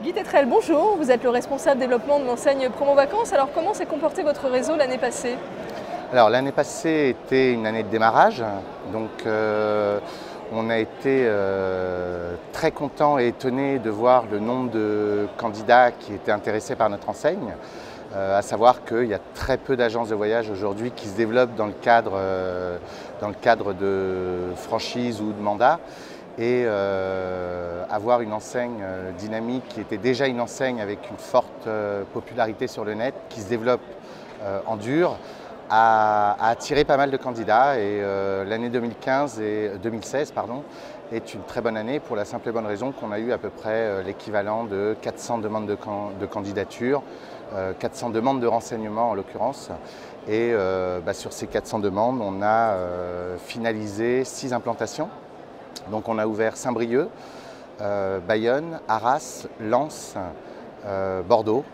Guy Tétrel, bonjour, vous êtes le responsable développement de l'enseigne Promo Vacances. Alors comment s'est comporté votre réseau l'année passée? Alors l'année passée était une année de démarrage, donc on a été très contents et étonnés de voir le nombre de candidats qui étaient intéressés par notre enseigne, à savoir qu'il y a très peu d'agences de voyage aujourd'hui qui se développent dans le cadre de franchise ou de mandat. Et avoir une enseigne dynamique qui était déjà une enseigne avec une forte popularité sur le net, qui se développe en dur, a attiré pas mal de candidats. Et l'année 2016 est une très bonne année pour la simple et bonne raison qu'on a eu à peu près l'équivalent de 400 demandes de candidature, 400 demandes de renseignements en l'occurrence. Et sur ces 400 demandes, on a finalisé 6 implantations. Donc on a ouvert Saint-Brieuc, Bayonne, Arras, Lens, Bordeaux.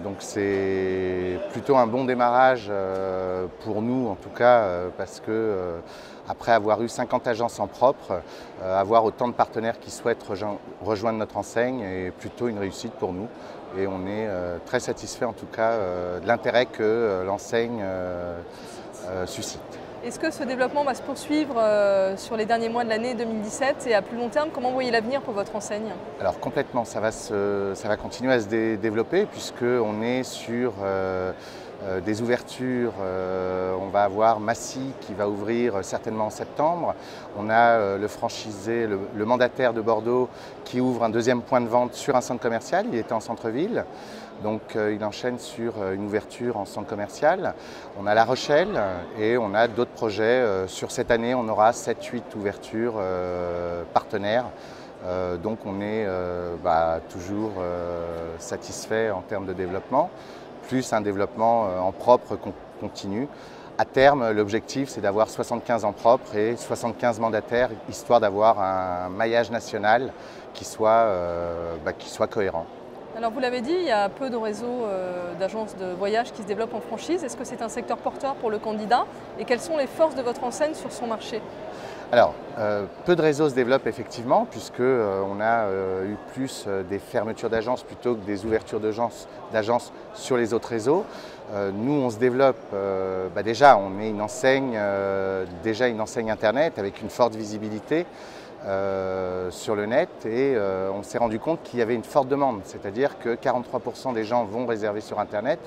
Donc c'est plutôt un bon démarrage pour nous en tout cas parce que après avoir eu 50 agences en propre, avoir autant de partenaires qui souhaitent rejoindre notre enseigne est plutôt une réussite pour nous. Et on est très satisfait en tout cas de l'intérêt que l'enseigne suscite. Est-ce que ce développement va se poursuivre sur les derniers mois de l'année 2017 et à plus long terme, comment voyez l'avenir pour votre enseigne? Alors complètement, ça va continuer à se développer puisqu'on est sur des ouvertures. On va avoir Massy qui va ouvrir certainement en septembre. On a le franchisé, le mandataire de Bordeaux qui ouvre un deuxième point de vente sur un centre commercial. Il était en centre-ville. Donc il enchaîne sur une ouverture en centre commercial. On a La Rochelle et on a d'autres projets. Sur cette année, on aura 7-8 ouvertures partenaires. Donc on est toujours satisfait en termes de développement, plus un développement en propre continu. À terme, l'objectif c'est d'avoir 75 en propre et 75 mandataires, histoire d'avoir un maillage national qui soit cohérent. Alors vous l'avez dit, il y a peu de réseaux d'agences de voyage qui se développent en franchise. Est-ce que c'est un secteur porteur pour le candidat? Et quelles sont les forces de votre enseigne sur son marché? Alors, peu de réseaux se développent effectivement, puisqu'on a eu plus des fermetures d'agences plutôt que des ouvertures d'agences sur les autres réseaux. Nous, on se développe, déjà, on est une enseigne internet avec une forte visibilité sur le net et on s'est rendu compte qu'il y avait une forte demande, c'est-à-dire que 43% des gens vont réserver sur internet,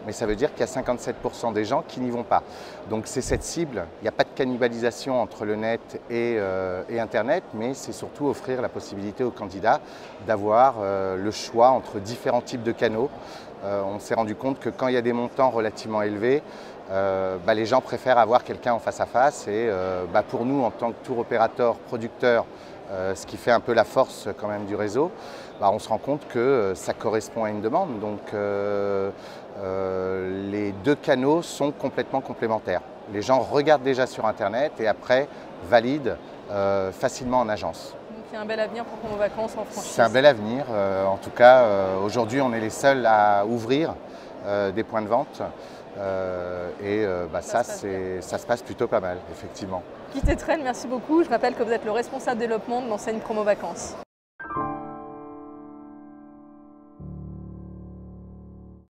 mais ça veut dire qu'il y a 57% des gens qui n'y vont pas. Donc c'est cette cible, il n'y a pas de cannibalisation entre le net et internet, mais c'est surtout offrir la possibilité aux candidats d'avoir le choix entre différents types de canaux. On s'est rendu compte que quand il y a des montants relativement élevés, les gens préfèrent avoir quelqu'un en face à face et pour nous en tant que tour opérateur, producteur, ce qui fait un peu la force quand même du réseau, on se rend compte que ça correspond à une demande. Donc les deux canaux sont complètement complémentaires. Les gens regardent déjà sur internet et après valident facilement en agence. Donc il y a un bel avenir pour Promo Vacances en franchise. C'est un bel avenir. En tout cas, aujourd'hui on est les seuls à ouvrir des points de vente. Ça se passe plutôt pas mal, effectivement. Guy Tétrel, merci beaucoup. Je rappelle que vous êtes le responsable développement de l'enseigne Promo Vacances.